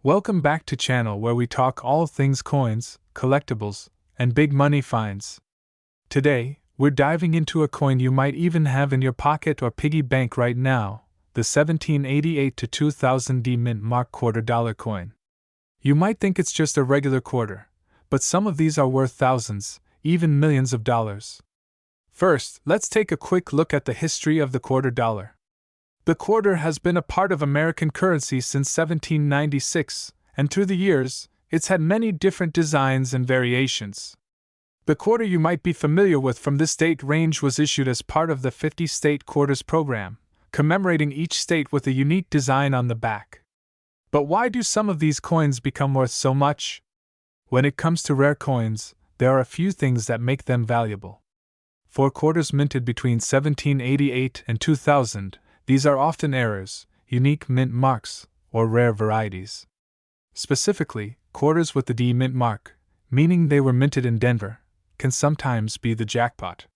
Welcome back to channel where we talk all things coins, collectibles, and big money finds. Today, we're diving into a coin you might even have in your pocket or piggy bank right now, the 1788 to 2000 D Mint Mark $quarter coin. You might think it's just a regular quarter, but some of these are worth thousands, even millions of dollars. First, let's take a quick look at the history of the $quarter. The quarter has been a part of American currency since 1796, and through the years, it's had many different designs and variations. The quarter you might be familiar with from this date range was issued as part of the 50 State Quarters program, commemorating each state with a unique design on the back. But why do some of these coins become worth so much? When it comes to rare coins, there are a few things that make them valuable. For quarters minted between 1788 and 2000, these are often errors, unique mint marks, or rare varieties. Specifically, quarters with the D mint mark, meaning they were minted in Denver, can sometimes be the jackpot.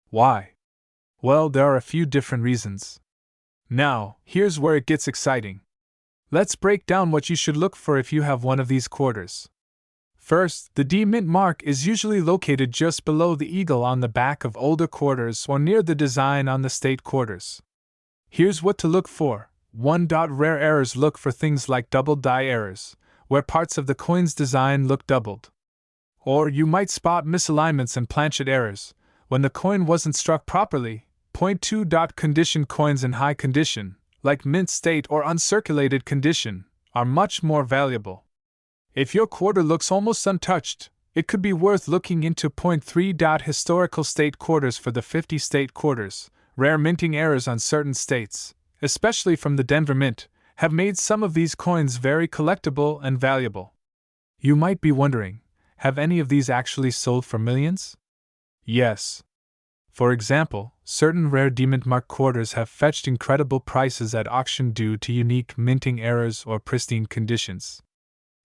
Why? Well, there are a few different reasons. Now, here's where it gets exciting. Let's break down what you should look for if you have one of these quarters. First, the D mint mark is usually located just below the eagle on the back of older quarters or near the design on the state quarters. Here's what to look for. 1. Rare errors. Look for things like double die errors, where parts of the coin's design look doubled. Or you might spot misalignments and planchet errors, when the coin wasn't struck properly. 2. Condition. Coins in high condition, like mint state or uncirculated condition, are much more valuable. If your quarter looks almost untouched, it could be worth looking into. 3. Historical state quarters. For the 50 state quarters, rare minting errors on certain states, especially from the Denver Mint, have made some of these coins very collectible and valuable. You might be wondering, have any of these actually sold for millions? Yes. For example, certain rare D Mint Mark quarters have fetched incredible prices at auction due to unique minting errors or pristine conditions.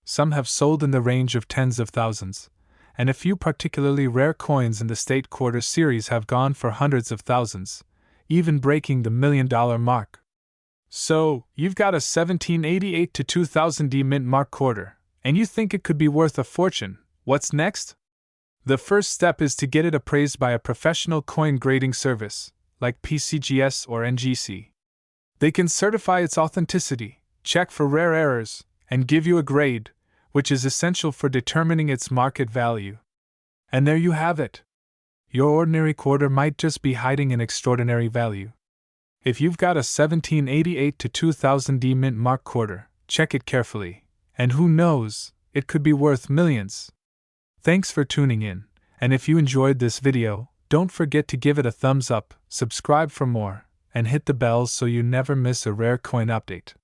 Some have sold in the range of tens of thousands, and a few particularly rare coins in the State Quarter series have gone for hundreds of thousands, even breaking the $1 million mark. So, you've got a 1788 to 2000 D Mint Mark quarter, and you think it could be worth a fortune. What's next? The first step is to get it appraised by a professional coin grading service, like PCGS or NGC. They can certify its authenticity, check for rare errors, and give you a grade, which is essential for determining its market value. And there you have it. Your ordinary quarter might just be hiding an extraordinary value. If you've got a 1788 to 2000 D Mint Mark quarter, check it carefully, and who knows, it could be worth millions. Thanks for tuning in, and if you enjoyed this video, don't forget to give it a thumbs up, subscribe for more, and hit the bell so you never miss a rare coin update.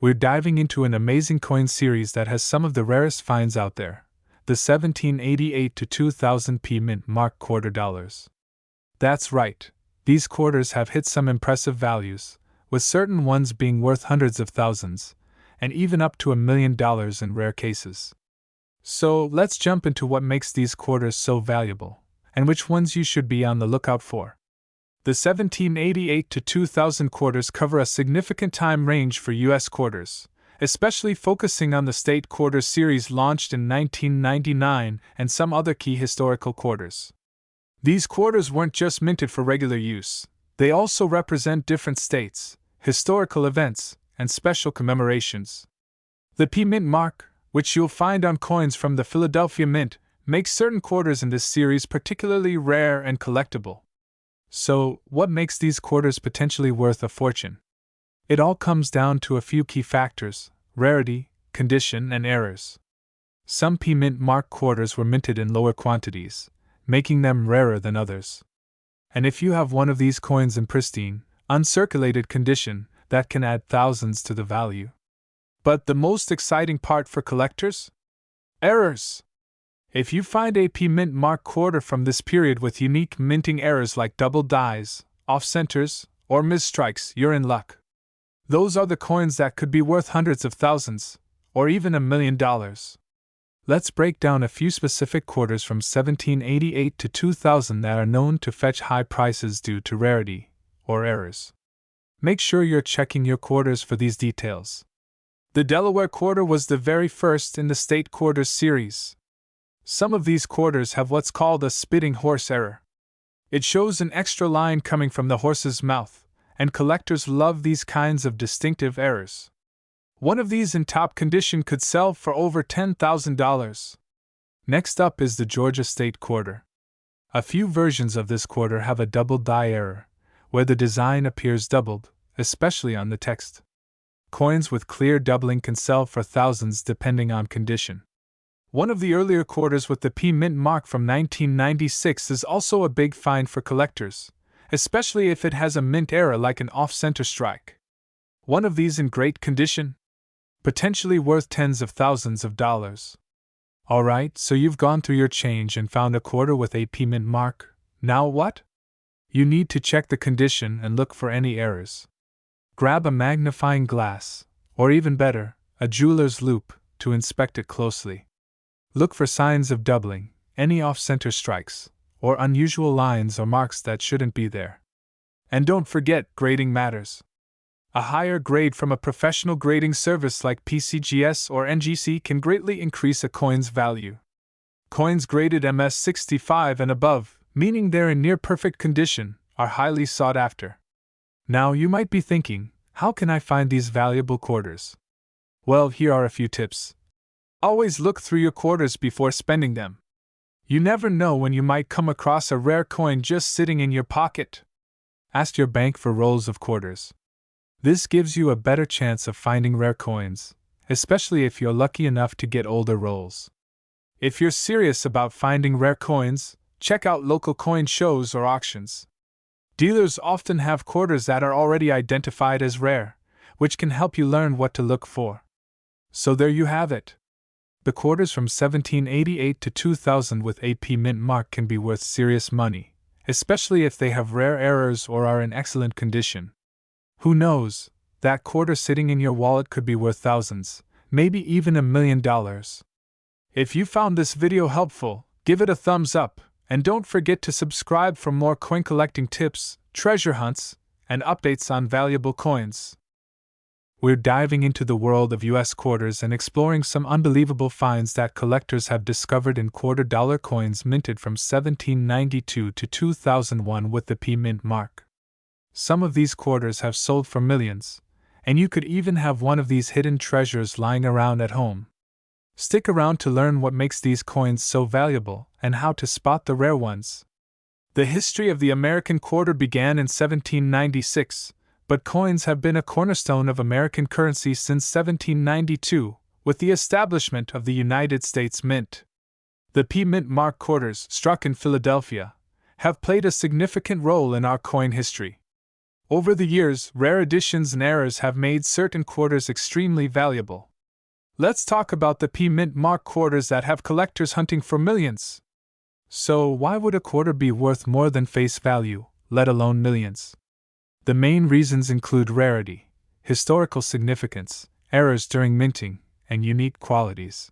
We're diving into an amazing coin series that has some of the rarest finds out there, the 1788 to 2000 P Mint Mark $quarter. That's right, these quarters have hit some impressive values, with certain ones being worth hundreds of thousands, and even up to $1 million in rare cases. So let's jump into what makes these quarters so valuable, and which ones you should be on the lookout for. The 1788 to 2000 quarters cover a significant time range for U.S. quarters, especially focusing on the State Quarter series launched in 1999 and some other key historical quarters. These quarters weren't just minted for regular use, they also represent different states, historical events, and special commemorations. The P Mint mark, which you'll find on coins from the Philadelphia Mint, makes certain quarters in this series particularly rare and collectible. So, what makes these quarters potentially worth a fortune? It all comes down to a few key factors: rarity, condition, and errors. Some P Mint Mark quarters were minted in lower quantities, making them rarer than others. And if you have one of these coins in pristine, uncirculated condition, that can add thousands to the value. But the most exciting part for collectors? Errors! If you find a P Mint Mark quarter from this period with unique minting errors like double dies, off-centers, or misstrikes, you're in luck. Those are the coins that could be worth hundreds of thousands, or even $1 million. Let's break down a few specific quarters from 1788 to 2000 that are known to fetch high prices due to rarity, or errors. Make sure you're checking your quarters for these details. The Delaware quarter was the very first in the state quarters series. Some of these quarters have what's called a spitting horse error. It shows an extra line coming from the horse's mouth, and collectors love these kinds of distinctive errors. One of these in top condition could sell for over $10,000. Next up is the Georgia State quarter. A few versions of this quarter have a double die error, where the design appears doubled, especially on the text. Coins with clear doubling can sell for thousands depending on condition. One of the earlier quarters with the P Mint mark from 1996 is also a big find for collectors, especially if it has a mint error like an off-center strike. One of these in great condition? Potentially worth tens of thousands of dollars. Alright, so you've gone through your change and found a quarter with a P Mint mark. Now what? You need to check the condition and look for any errors. Grab a magnifying glass, or even better, a jeweler's loupe, to inspect it closely. Look for signs of doubling, any off-center strikes, or unusual lines or marks that shouldn't be there. And don't forget, grading matters. A higher grade from a professional grading service like PCGS or NGC can greatly increase a coin's value. Coins graded MS65 and above, meaning they're in near-perfect condition, are highly sought after. Now you might be thinking, how can I find these valuable quarters? Well, here are a few tips. Always look through your quarters before spending them. You never know when you might come across a rare coin just sitting in your pocket. Ask your bank for rolls of quarters. This gives you a better chance of finding rare coins, especially if you're lucky enough to get older rolls. If you're serious about finding rare coins, check out local coin shows or auctions. Dealers often have quarters that are already identified as rare, which can help you learn what to look for. So there you have it. The quarters from 1788 to 2000 with a P Mint mark can be worth serious money, especially if they have rare errors or are in excellent condition. Who knows, that quarter sitting in your wallet could be worth thousands, maybe even $1 million. If you found this video helpful, give it a thumbs up, and don't forget to subscribe for more coin collecting tips, treasure hunts, and updates on valuable coins. We're diving into the world of US quarters and exploring some unbelievable finds that collectors have discovered in quarter-dollar coins minted from 1792 to 2001 with the P Mint mark. Some of these quarters have sold for millions, and you could even have one of these hidden treasures lying around at home. Stick around to learn what makes these coins so valuable and how to spot the rare ones. The history of the American quarter began in 1796. But coins have been a cornerstone of American currency since 1792, with the establishment of the United States Mint. The P Mint mark quarters, struck in Philadelphia, have played a significant role in our coin history. Over the years, rare additions and errors have made certain quarters extremely valuable. Let's talk about the P Mint mark quarters that have collectors hunting for millions. So, why would a quarter be worth more than face value, let alone millions? The main reasons include rarity, historical significance, errors during minting, and unique qualities.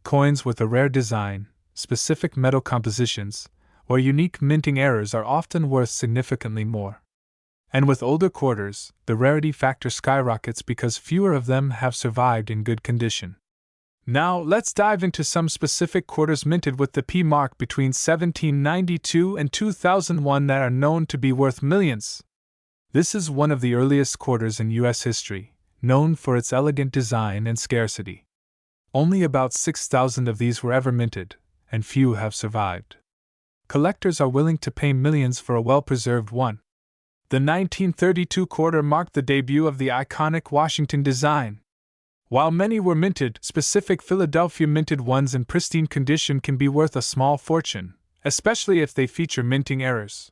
Coins with a rare design, specific metal compositions, or unique minting errors are often worth significantly more. And with older quarters, the rarity factor skyrockets because fewer of them have survived in good condition. Now, let's dive into some specific quarters minted with the P mark between 1792 and 2001 that are known to be worth millions. This is one of the earliest quarters in U.S. history, known for its elegant design and scarcity. Only about 6,000 of these were ever minted, and few have survived. Collectors are willing to pay millions for a well-preserved one. The 1932 quarter marked the debut of the iconic Washington design. While many were minted, specific Philadelphia minted ones in pristine condition can be worth a small fortune, especially if they feature minting errors.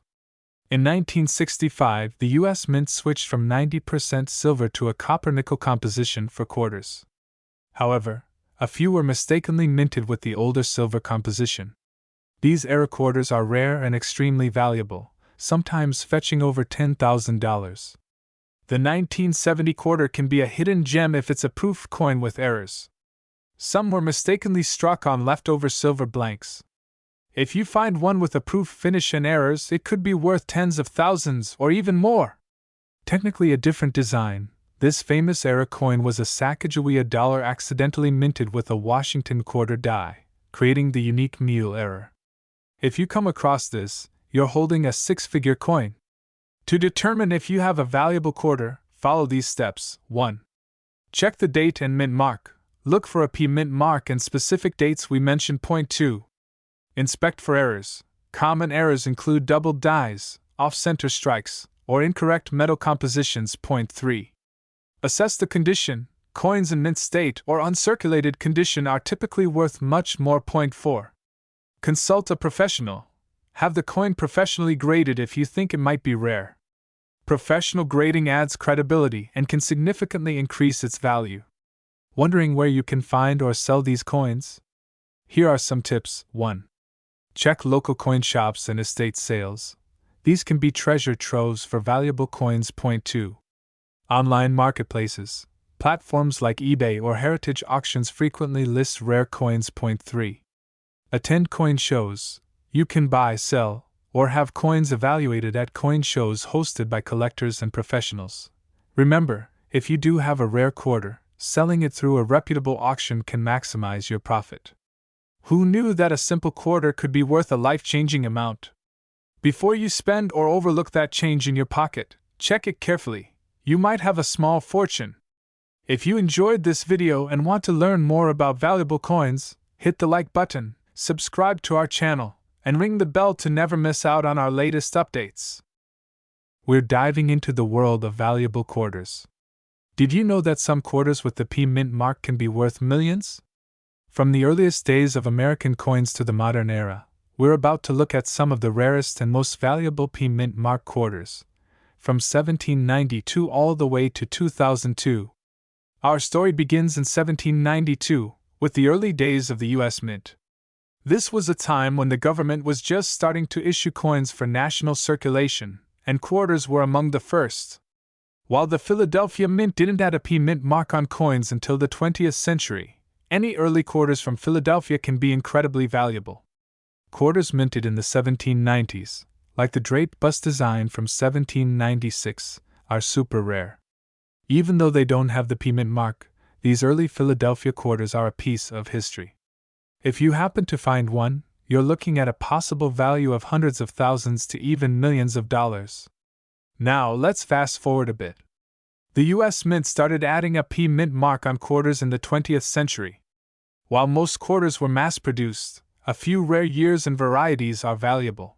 In 1965, the U.S. Mint switched from 90% silver to a copper-nickel composition for quarters. However, a few were mistakenly minted with the older silver composition. These error quarters are rare and extremely valuable, sometimes fetching over $10,000. The 1970 quarter can be a hidden gem if it's a proof coin with errors. Some were mistakenly struck on leftover silver blanks. If you find one with a proof finish and errors, it could be worth tens of thousands or even more. Technically a different design, This famous era coin was a Sacagawea dollar accidentally minted with a Washington quarter die, creating the unique Mule error. If you come across this, you're holding a six-figure coin. To determine if you have a valuable quarter, follow these steps. 1. Check the date and mint mark. Look for a P mint mark and specific dates we mentioned. Point 2. Inspect for errors. Common errors include doubled dies, off-center strikes, or incorrect metal compositions. Point 3. Assess the condition. Coins in mint state or uncirculated condition are typically worth much more. Point 4. Consult a professional. Have the coin professionally graded if you think it might be rare. Professional grading adds credibility and can significantly increase its value. Wondering where you can find or sell these coins? Here are some tips. 1. Check local coin shops and estate sales. These can be treasure troves for valuable coins. Point 2. Online marketplaces. Platforms like eBay or heritage auctions frequently list rare coins. Point 3. Attend coin shows. You can buy, sell, or have coins evaluated at coin shows hosted by collectors and professionals. Remember, if you do have a rare quarter, selling it through a reputable auction can maximize your profit. Who knew that a simple quarter could be worth a life-changing amount? Before you spend or overlook that change in your pocket, check it carefully. You might have a small fortune. If you enjoyed this video and want to learn more about valuable coins, hit the like button, subscribe to our channel, and ring the bell to never miss out on our latest updates. We're diving into the world of valuable quarters. Did you know that some quarters with the P mint mark can be worth millions? From the earliest days of American coins to the modern era, we're about to look at some of the rarest and most valuable P mint mark quarters, from 1792 all the way to 2002. Our story begins in 1792, with the early days of the U.S. Mint. This was a time when the government was just starting to issue coins for national circulation, and quarters were among the first. While the Philadelphia Mint didn't add a P mint mark on coins until the 20th century, any early quarters from Philadelphia can be incredibly valuable. Quarters minted in the 1790s, like the draped bust design from 1796, are super rare. Even though they don't have the P mint mark, these early Philadelphia quarters are a piece of history. If you happen to find one, you're looking at a possible value of hundreds of thousands to even millions of dollars. Now let's fast forward a bit. The U.S. Mint started adding a P mint mark on quarters in the 20th century. While most quarters were mass-produced, a few rare years and varieties are valuable.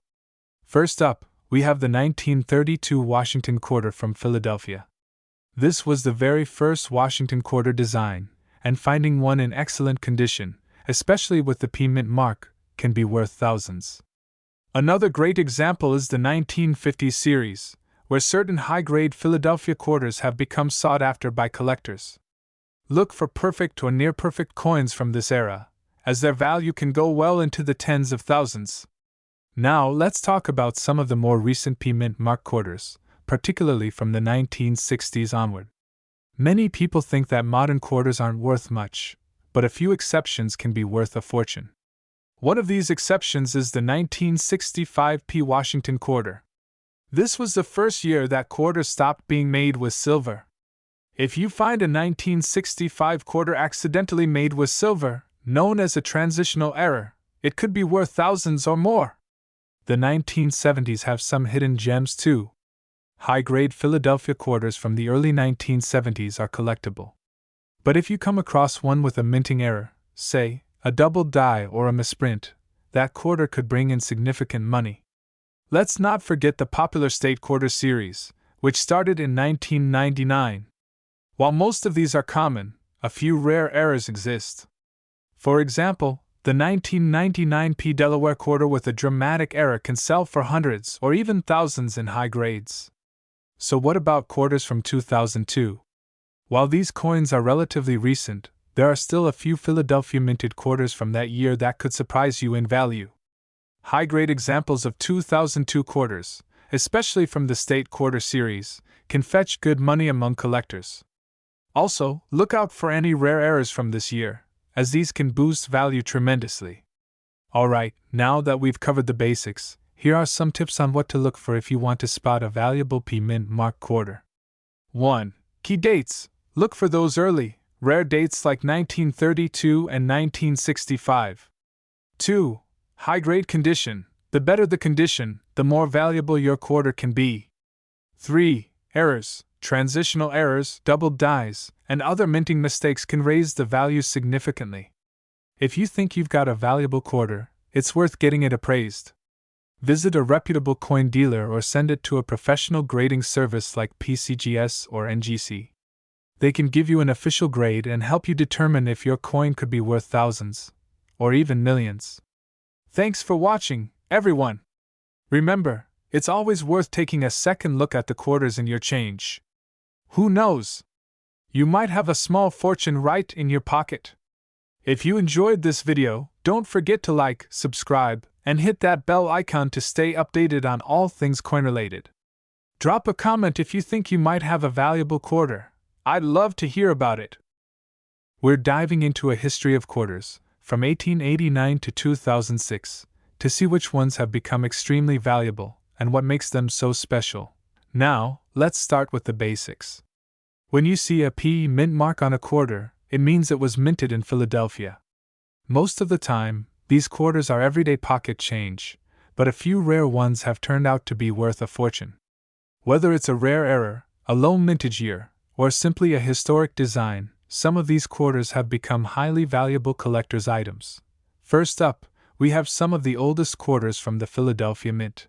First up, we have the 1932 Washington quarter from Philadelphia. This was the very first Washington quarter design, and finding one in excellent condition, especially with the P mint mark, can be worth thousands. Another great example is the 1950 series, where certain high-grade Philadelphia quarters have become sought after by collectors. Look for perfect or near-perfect coins from this era, as their value can go well into the tens of thousands. Now let's talk about some of the more recent P mint mark quarters, particularly from the 1960s onward. Many people think that modern quarters aren't worth much, but a few exceptions can be worth a fortune. One of these exceptions is the 1965 P Washington quarter. This was the first year that quarters stopped being made with silver. If you find a 1965 quarter accidentally made with silver, known as a transitional error, it could be worth thousands or more. The 1970s have some hidden gems too. High-grade Philadelphia quarters from the early 1970s are collectible. But if you come across one with a minting error, say, a double die or a misprint, that quarter could bring in significant money. Let's not forget the popular State Quarter series, which started in 1999. While most of these are common, a few rare errors exist. For example, the 1999 P Delaware quarter with a dramatic error can sell for hundreds or even thousands in high grades. So what about quarters from 2002? While these coins are relatively recent, there are still a few Philadelphia minted quarters from that year that could surprise you in value. High-grade examples of 2002 quarters, especially from the State Quarter series, can fetch good money among collectors. Also, look out for any rare errors from this year, as these can boost value tremendously. Alright, now that we've covered the basics, here are some tips on what to look for if you want to spot a valuable P mint mark quarter. 1. Key dates: look for those early, rare dates like 1932 and 1965. 2. High-grade condition: the better the condition, the more valuable your quarter can be. 3. Errors: transitional errors, doubled dies, and other minting mistakes can raise the value significantly. If you think you've got a valuable quarter, it's worth getting it appraised. Visit a reputable coin dealer or send it to a professional grading service like PCGS or NGC. They can give you an official grade and help you determine if your coin could be worth thousands, or even millions. Thanks for watching, everyone! Remember, it's always worth taking a second look at the quarters in your change. Who knows? You might have a small fortune right in your pocket. If you enjoyed this video, don't forget to like, subscribe, and hit that bell icon to stay updated on all things coin-related. Drop a comment if you think you might have a valuable quarter. I'd love to hear about it. We're diving into a history of quarters, from 1889 to 2006, to see which ones have become extremely valuable and what makes them so special. Now, let's start with the basics. When you see a P mint mark on a quarter, it means it was minted in Philadelphia. Most of the time, these quarters are everyday pocket change, but a few rare ones have turned out to be worth a fortune. Whether it's a rare error, a low mintage year, or simply a historic design, some of these quarters have become highly valuable collector's items. First up, we have some of the oldest quarters from the Philadelphia Mint.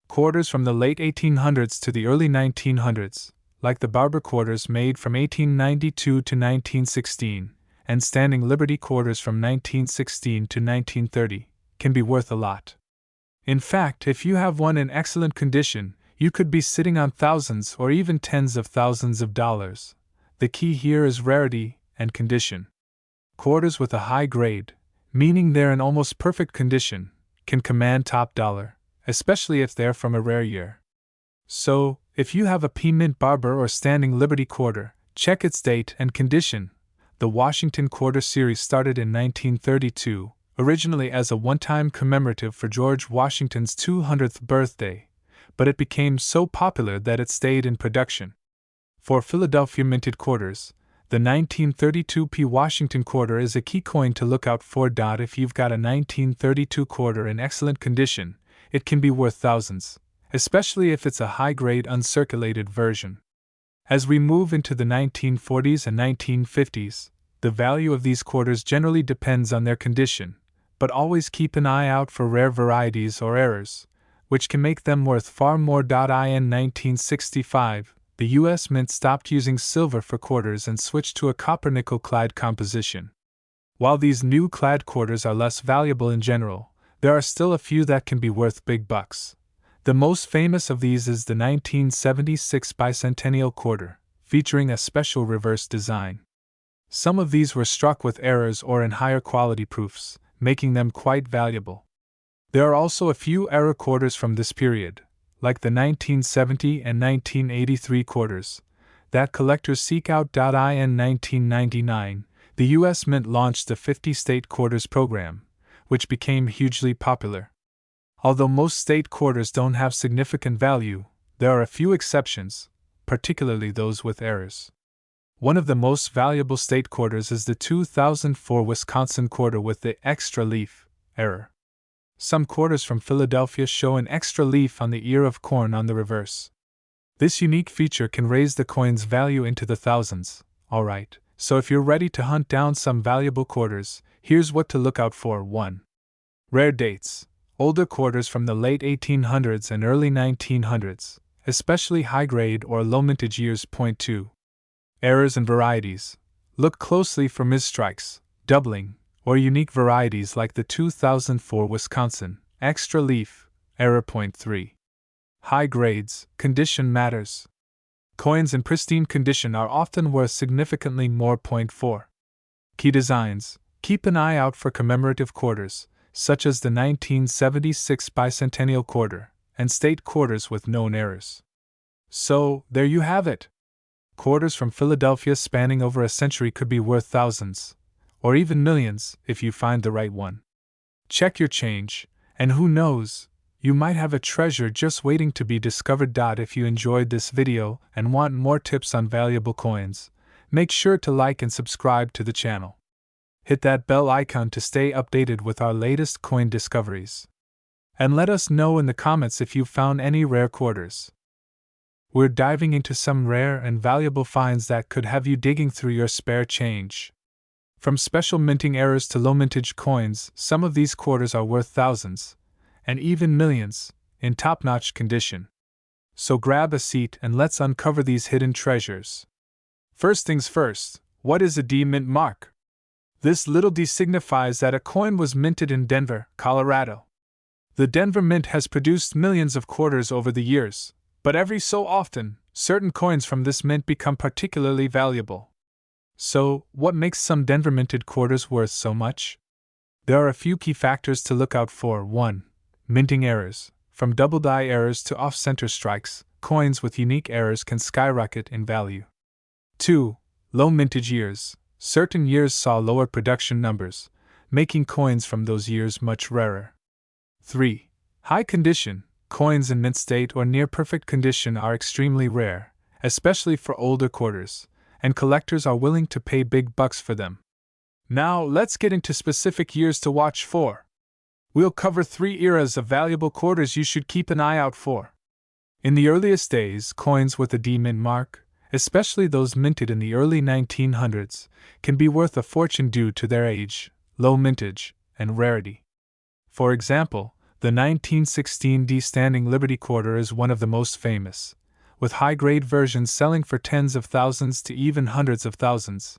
Quarters from the late 1800s to the early 1900s, like the Barber quarters made from 1892 to 1916, and Standing Liberty quarters from 1916 to 1930, can be worth a lot. In fact, if you have one in excellent condition, you could be sitting on thousands or even tens of thousands of dollars. The key here is rarity and condition. Quarters with a high grade, meaning they're in almost perfect condition, can command top dollar, especially if they're from a rare year. So, if you have a P Mint Barber or Standing Liberty quarter, check its date and condition. The Washington Quarter series started in 1932, originally as a one-time commemorative for George Washington's 200th birthday, but it became so popular that it stayed in production. For Philadelphia minted quarters, the 1932 P Washington quarter is a key coin to look out for. If you've got a 1932 quarter in excellent condition, it can be worth thousands, especially if it's a high-grade uncirculated version. As we move into the 1940s and 1950s, the value of these quarters generally depends on their condition, but always keep an eye out for rare varieties or errors, which can make them worth far more. In 1965, the U.S. Mint stopped using silver for quarters and switched to a copper-nickel clad composition. While these new clad quarters are less valuable in general, there are still a few that can be worth big bucks. The most famous of these is the 1976 bicentennial quarter, featuring a special reverse design. Some of these were struck with errors or in higher quality proofs, making them quite valuable. There are also a few error quarters from this period, like the 1970 and 1983 quarters, that collectors seek out. In 1999, the U.S. Mint launched the 50 state quarters program, which became hugely popular. Although most state quarters don't have significant value, there are a few exceptions, particularly those with errors. One of the most valuable state quarters is the 2004 Wisconsin quarter with the extra leaf error. Some quarters from Philadelphia show an extra leaf on the ear of corn on the reverse. This unique feature can raise the coin's value into the thousands. Alright, so if you're ready to hunt down some valuable quarters, here's what to look out for. 1. Rare dates. Older quarters from the late 1800s and early 1900s, especially high-grade or low mintage years. 2. Errors and varieties. Look closely for misstrikes, doubling, or unique varieties like the 2004 Wisconsin extra leaf error. 3. High grades. Condition matters. Coins in pristine condition are often worth significantly more. 4. Key designs. Keep an eye out for commemorative quarters, such as the 1976 bicentennial quarter, and state quarters with known errors. So, there you have it. Quarters from Philadelphia spanning over a century could be worth thousands, or even millions, if you find the right one. Check your change, and who knows, you might have a treasure just waiting to be discovered. If you enjoyed this video and want more tips on valuable coins, make sure to like and subscribe to the channel. Hit that bell icon to stay updated with our latest coin discoveries. And let us know in the comments if you've found any rare quarters. We're diving into some rare and valuable finds that could have you digging through your spare change. From special minting errors to low mintage coins, some of these quarters are worth thousands, and even millions, in top-notch condition. So grab a seat and let's uncover these hidden treasures. First things first, what is a D mint mark? This little d signifies that a coin was minted in Denver, Colorado. The Denver Mint has produced millions of quarters over the years, but every so often, certain coins from this mint become particularly valuable. So, what makes some Denver minted quarters worth so much? There are a few key factors to look out for. 1. Minting errors. From double die errors to off-center strikes, coins with unique errors can skyrocket in value. 2. Low mintage years. Certain years saw lower production numbers, making coins from those years much rarer. 3. High condition. Coins in mint state or near perfect condition are extremely rare, especially for older quarters, and collectors are willing to pay big bucks for them. Now, let's get into specific years to watch for. We'll cover 3 eras of valuable quarters you should keep an eye out for. In the earliest days, coins with a D mint mark, especially those minted in the early 1900s, can be worth a fortune due to their age, low mintage, and rarity. For example, the 1916 D Standing Liberty Quarter is one of the most famous, with high-grade versions selling for tens of thousands to even hundreds of thousands.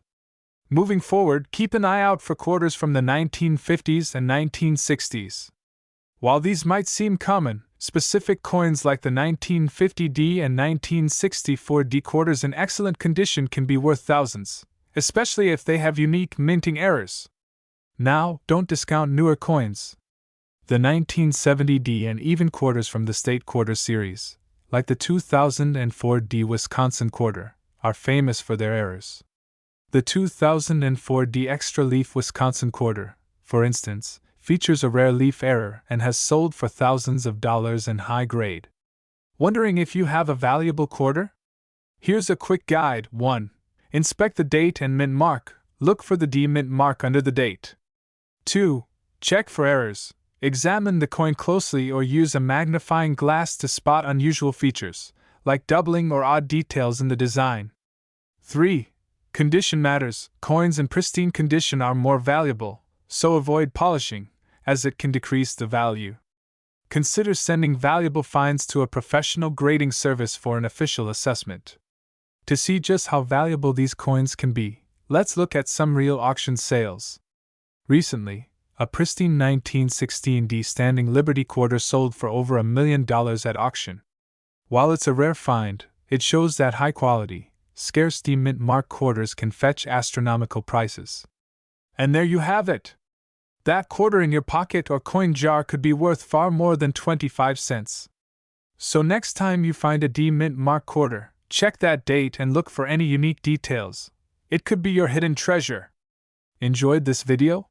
Moving forward, keep an eye out for quarters from the 1950s and 1960s. While these might seem common, specific coins like the 1950D and 1964D quarters in excellent condition can be worth thousands, especially if they have unique minting errors. Now, don't discount newer coins. The 1970D and even quarters from the State Quarter series, like the 2004D Wisconsin Quarter, are famous for their errors. The 2004D Extra Leaf Wisconsin Quarter, for instance, features a rare leaf error and has sold for thousands of dollars in high grade. Wondering if you have a valuable quarter? Here's a quick guide. 1. Inspect the date and mint mark. Look for the D mint mark under the date. 2. Check for errors. Examine the coin closely or use a magnifying glass to spot unusual features, like doubling or odd details in the design. 3. Condition matters. Coins in pristine condition are more valuable, so avoid polishing, as it can decrease the value. Consider sending valuable finds to a professional grading service for an official assessment. To see just how valuable these coins can be, let's look at some real auction sales. Recently, a pristine 1916 D Standing Liberty Quarter sold for over $1 million at auction. While it's a rare find, it shows that high-quality, scarce D mint mark quarters can fetch astronomical prices. And there you have it! That quarter in your pocket or coin jar could be worth far more than 25 cents. So next time you find a D mint mark quarter, check that date and look for any unique details. It could be your hidden treasure. Enjoyed this video?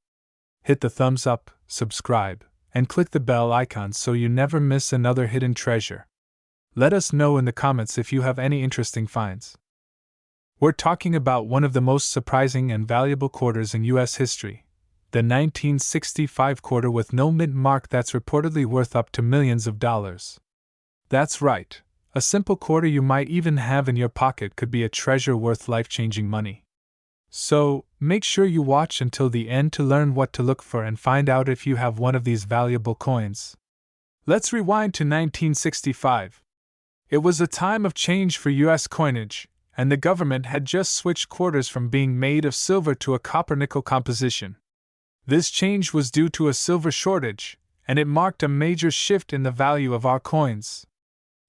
Hit the thumbs up, subscribe, and click the bell icon so you never miss another hidden treasure. Let us know in the comments if you have any interesting finds. We're talking about one of the most surprising and valuable quarters in U.S. history, the 1965 quarter with no mint mark that's reportedly worth up to millions of dollars. That's right, a simple quarter you might even have in your pocket could be a treasure worth life-changing money. So, make sure you watch until the end to learn what to look for and find out if you have one of these valuable coins. Let's rewind to 1965. It was a time of change for U.S. coinage, and the government had just switched quarters from being made of silver to a copper-nickel composition. This change was due to a silver shortage, and it marked a major shift in the value of our coins.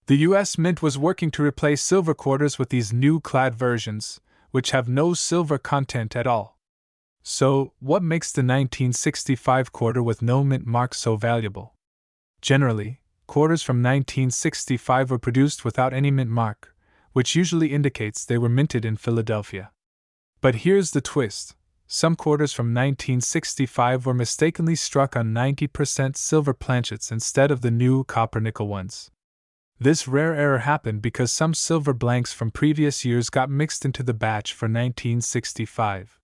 The U.S. Mint was working to replace silver quarters with these new clad versions, which have no silver content at all. So, what makes the 1965 quarter with no mint mark so valuable? Generally, quarters from 1965 were produced without any mint mark, which usually indicates they were minted in Philadelphia. But here's the twist. some quarters from 1965 were mistakenly struck on 90% silver planchets instead of the new copper-nickel ones. This rare error happened because some silver blanks from previous years got mixed into the batch for 1965.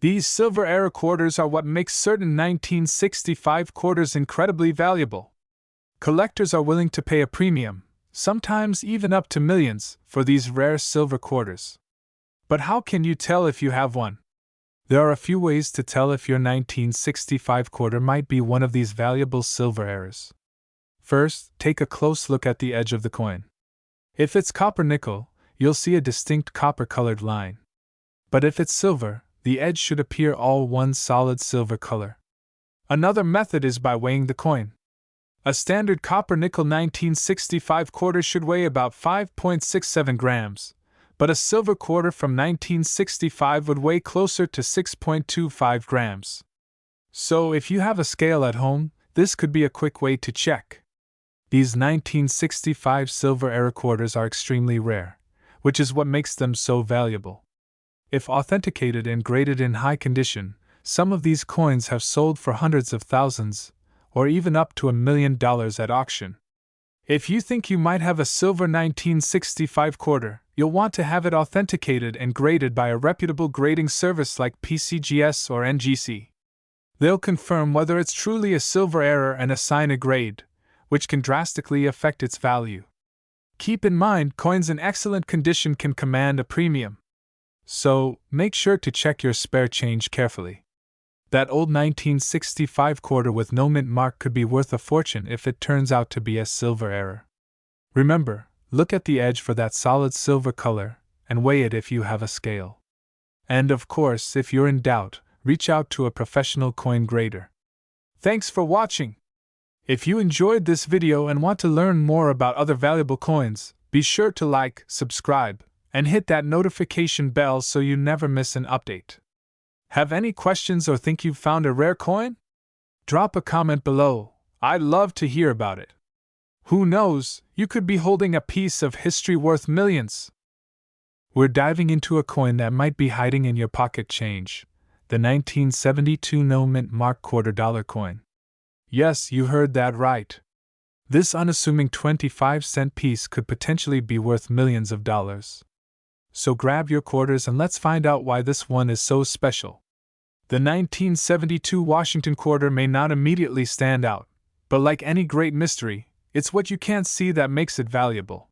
These silver error quarters are what makes certain 1965 quarters incredibly valuable. Collectors are willing to pay a premium, sometimes even up to millions, for these rare silver quarters. But how can you tell if you have one? There are a few ways to tell if your 1965 quarter might be one of these valuable silver errors. First, take a close look at the edge of the coin. If it's copper-nickel, you'll see a distinct copper-colored line. But if it's silver, the edge should appear all one solid silver color. Another method is by weighing the coin. A standard copper-nickel 1965 quarter should weigh about 5.67 grams, but a silver quarter from 1965 would weigh closer to 6.25 grams. So if you have a scale at home, this could be a quick way to check. These 1965 silver error quarters are extremely rare, which is what makes them so valuable. If authenticated and graded in high condition, some of these coins have sold for hundreds of thousands, or even up to $1 million at auction. If you think you might have a silver 1965 quarter, you'll want to have it authenticated and graded by a reputable grading service like PCGS or NGC. They'll confirm whether it's truly a silver error and assign a grade, which can drastically affect its value. Keep in mind, coins in excellent condition can command a premium. So, make sure to check your spare change carefully. That old 1965 quarter with no mint mark could be worth a fortune if it turns out to be a silver error. Remember, look at the edge for that solid silver color, and weigh it if you have a scale. And of course, if you're in doubt, reach out to a professional coin grader. Thanks for watching! If you enjoyed this video and want to learn more about other valuable coins, be sure to like, subscribe, and hit that notification bell so you never miss an update. Have any questions or think you've found a rare coin? Drop a comment below. I'd love to hear about it. Who knows, you could be holding a piece of history worth millions. We're diving into a coin that might be hiding in your pocket change, the 1972 no mint mark $quarter coin. Yes, you heard that right. This unassuming 25-cent piece could potentially be worth millions of dollars. So grab your quarters and let's find out why this one is so special. The 1972 Washington quarter may not immediately stand out, but like any great mystery, it's what you can't see that makes it valuable.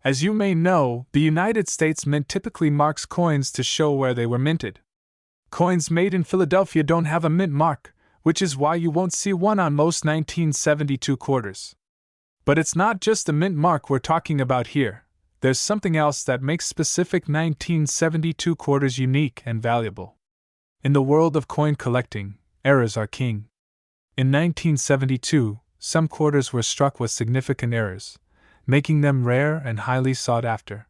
As you may know, the United States Mint typically marks coins to show where they were minted. Coins made in Philadelphia don't have a mint mark, which is why you won't see one on most 1972 quarters. But it's not just the mint mark we're talking about here. There's something else that makes specific 1972 quarters unique and valuable. In the world of coin collecting, errors are king. In 1972, some quarters were struck with significant errors, making them rare and highly sought after.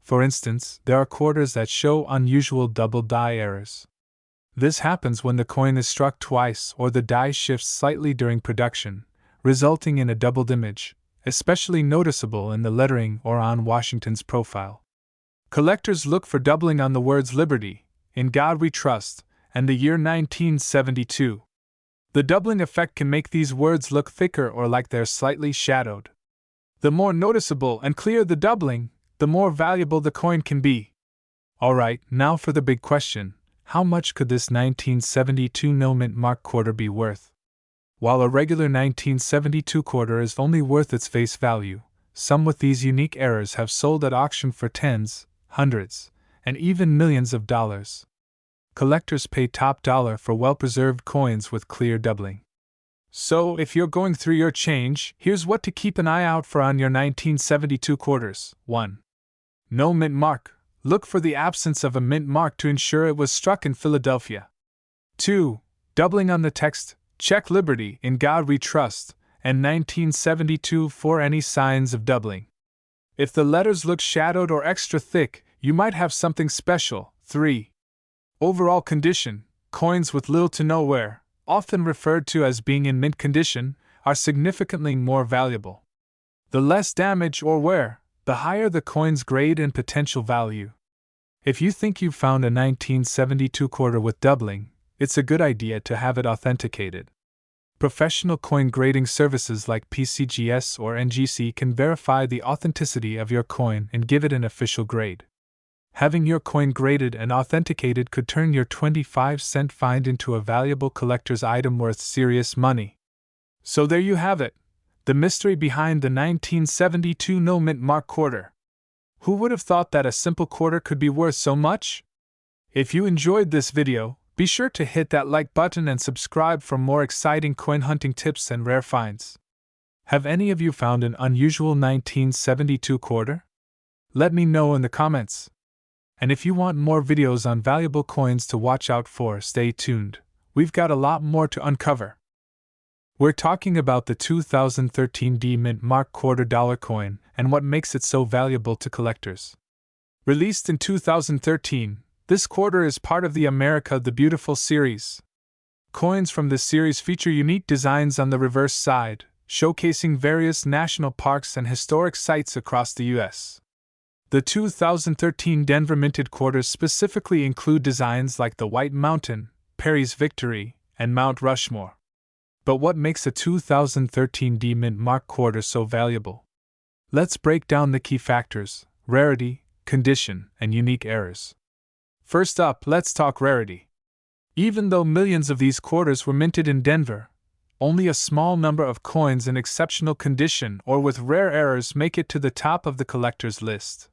For instance, there are quarters that show unusual double die errors. This happens when the coin is struck twice or the die shifts slightly during production, resulting in a doubled image, especially noticeable in the lettering or on Washington's profile. Collectors look for doubling on the words Liberty, In God We Trust, and the year 1972. The doubling effect can make these words look thicker or like they're slightly shadowed. The more noticeable and clear the doubling, the more valuable the coin can be. Alright, now for the big question. How much could this 1972 no mint mark quarter be worth? While a regular 1972 quarter is only worth its face value, some with these unique errors have sold at auction for tens, hundreds, and even millions of dollars. Collectors pay top dollar for well-preserved coins with clear doubling. So, if you're going through your change, here's what to keep an eye out for on your 1972 quarters. 1. No mint mark. Look for the absence of a mint mark to ensure it was struck in Philadelphia. 2. Doubling on the text. Check Liberty, In God We Trust, and 1972 for any signs of doubling. If the letters look shadowed or extra thick, you might have something special. 3. Overall condition. Coins with little to no wear, often referred to as being in mint condition, are significantly more valuable. The less damage or wear, the higher the coin's grade and potential value. If you think you've found a 1972 quarter with doubling, it's a good idea to have it authenticated. Professional coin grading services like PCGS or NGC can verify the authenticity of your coin and give it an official grade. Having your coin graded and authenticated could turn your 25-cent find into a valuable collector's item worth serious money. So there you have it, the mystery behind the 1972 no-mint mark quarter. Who would have thought that a simple quarter could be worth so much? If you enjoyed this video, be sure to hit that like button and subscribe for more exciting coin hunting tips and rare finds. Have any of you found an unusual 1972 quarter? Let me know in the comments. And if you want more videos on valuable coins to watch out for, stay tuned. We've got a lot more to uncover. We're talking about the 2013 D-Mint Mark $quarter coin and what makes it so valuable to collectors. Released in 2013, this quarter is part of the America the Beautiful series. Coins from this series feature unique designs on the reverse side, showcasing various national parks and historic sites across the U.S. The 2013 Denver minted quarters specifically include designs like the White Mountain, Perry's Victory, and Mount Rushmore. But what makes a 2013 D-Mint Mark quarter so valuable? Let's break down the key factors: rarity, condition, and unique errors. First up, let's talk rarity. Even though millions of these quarters were minted in Denver, only a small number of coins in exceptional condition or with rare errors make it to the top of the collector's list.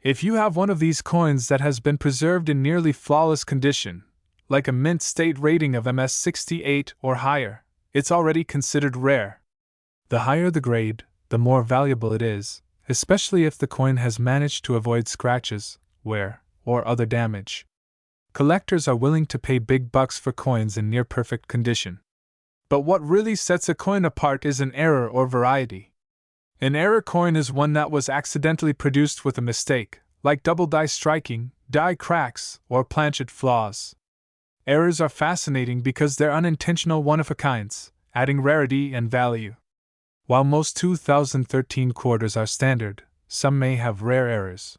If you have one of these coins that has been preserved in nearly flawless condition, like a mint state rating of MS68 or higher, it's already considered rare. The higher the grade, the more valuable it is, especially if the coin has managed to avoid scratches, wear, or other damage. Collectors are willing to pay big bucks for coins in near-perfect condition. But what really sets a coin apart is an error or variety. An error coin is one that was accidentally produced with a mistake, like double die striking, die cracks, or planchet flaws. Errors are fascinating because they're unintentional one-of-a-kinds, adding rarity and value. While most 2013 quarters are standard, some may have rare errors.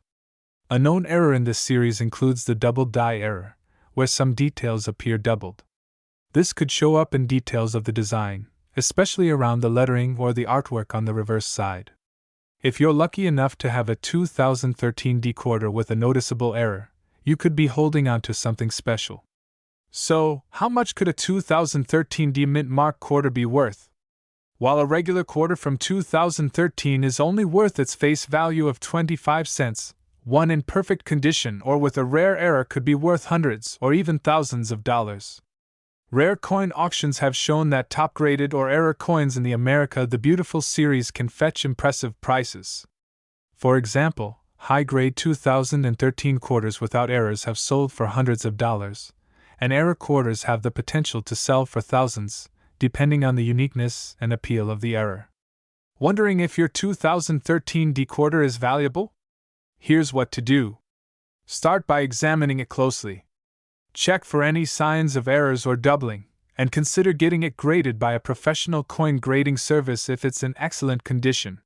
A known error in this series includes the double die error, where some details appear doubled. This could show up in details of the design, especially around the lettering or the artwork on the reverse side. If you're lucky enough to have a 2013 D quarter with a noticeable error, you could be holding on to something special. So, how much could a 2013 D-Mint Mark quarter be worth? While a regular quarter from 2013 is only worth its face value of 25 cents, one in perfect condition or with a rare error could be worth hundreds or even thousands of dollars. Rare coin auctions have shown that top-graded or error coins in the America the Beautiful series can fetch impressive prices. For example, high-grade 2013 quarters without errors have sold for hundreds of dollars, and error quarters have the potential to sell for thousands, depending on the uniqueness and appeal of the error. Wondering if your 2013 D quarter is valuable? Here's what to do. Start by examining it closely. Check for any signs of errors or doubling, and consider getting it graded by a professional coin grading service if it's in excellent condition.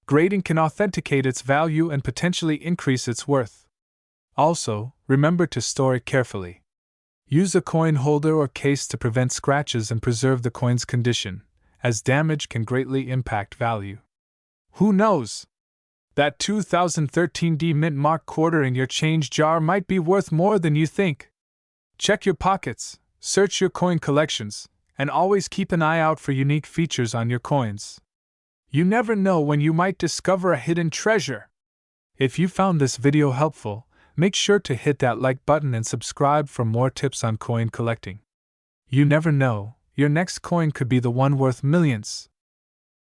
Grading can authenticate its value and potentially increase its worth. Also, remember to store it carefully. Use a coin holder or case to prevent scratches and preserve the coin's condition, as damage can greatly impact value. Who knows? That 2013 D-Mint Mark quarter in your change jar might be worth more than you think. Check your pockets, search your coin collections, and always keep an eye out for unique features on your coins. You never know when you might discover a hidden treasure. If you found this video helpful, make sure to hit that like button and subscribe for more tips on coin collecting. You never know, your next coin could be the one worth millions.